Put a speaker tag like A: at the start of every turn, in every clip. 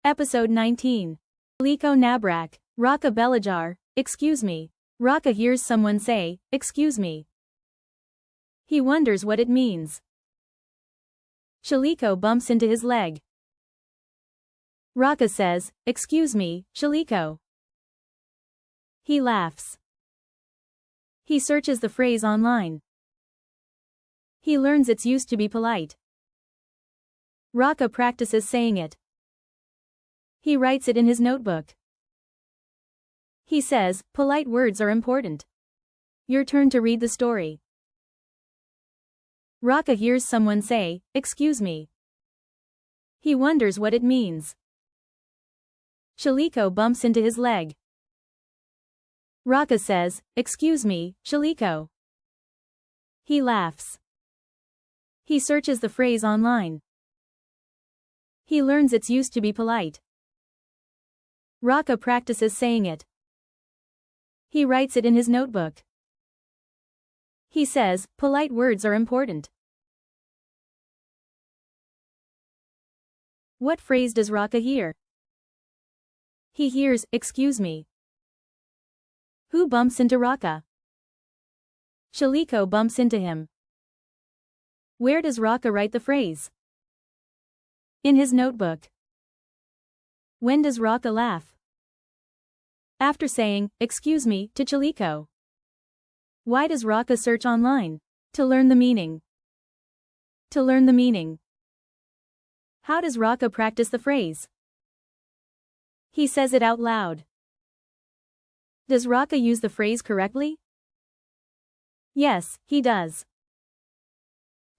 A: Episode 19. Chiliko Nabrak, Raka Belajar, excuse me. Raka hears someone say, excuse me. He wonders what it means. Chiliko bumps into his leg. Raka says, excuse me, Chiliko. He laughs. He searches the phrase online. He learns its use to be polite. Raka practices saying it. He writes it in his notebook. He says, polite words are important. Your turn to read the story. Raka hears someone say, excuse me. He wonders what it means. Chiliko bumps into his leg. Raka says, excuse me, Chiliko. He laughs. He searches the phrase online. He learns its use to be polite. Raka practices saying it. He writes it in his notebook. He says, polite words are important. What phrase does Raka hear? He hears, excuse me. Who bumps into Raka? Chiliko bumps into him. Where does Raka write the phrase? In his notebook. When does Raka laugh? After saying, excuse me, to Chiliko. Why does Raka search online? To learn the meaning. To learn the meaning. How does Raka practice the phrase? He says it out loud. Does Raka use the phrase correctly? Yes, he does.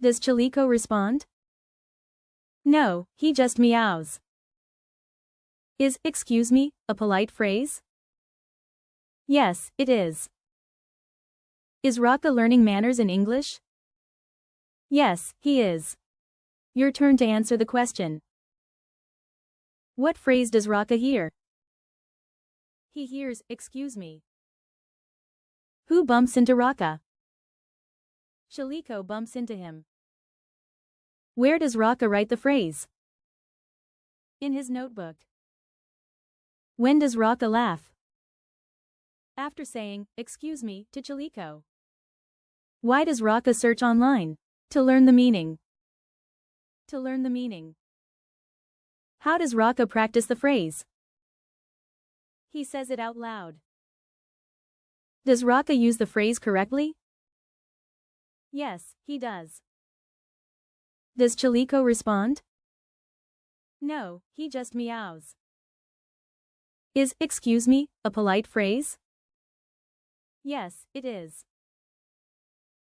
A: Does Chiliko respond? No, he just meows. Is excuse me a polite phrase? Yes, it is. Is Raka learning manners in English? Yes, he is. Your turn to answer the question. What phrase does Raka hear? He hears, excuse me. Who bumps into Raka? Chiliko bumps into him. Where does Raka write the phrase? In his notebook. When does Raka laugh? After saying, excuse me, to Chiliko. Why does Raka search online? To learn the meaning. To learn the meaning. How does Raka practice the phrase? He says it out loud. Does Raka use the phrase correctly? Yes, he does. Does Chiliko respond? No, he just meows. Is excuse me a polite phrase? Yes, it is.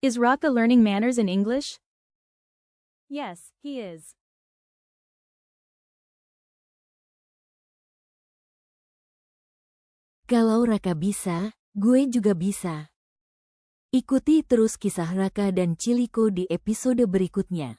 A: Is Raka learning manners in English? Yes, he is.
B: Kalau Raka bisa, gue juga bisa. Ikuti terus kisah Raka dan Chiliko di episode berikutnya.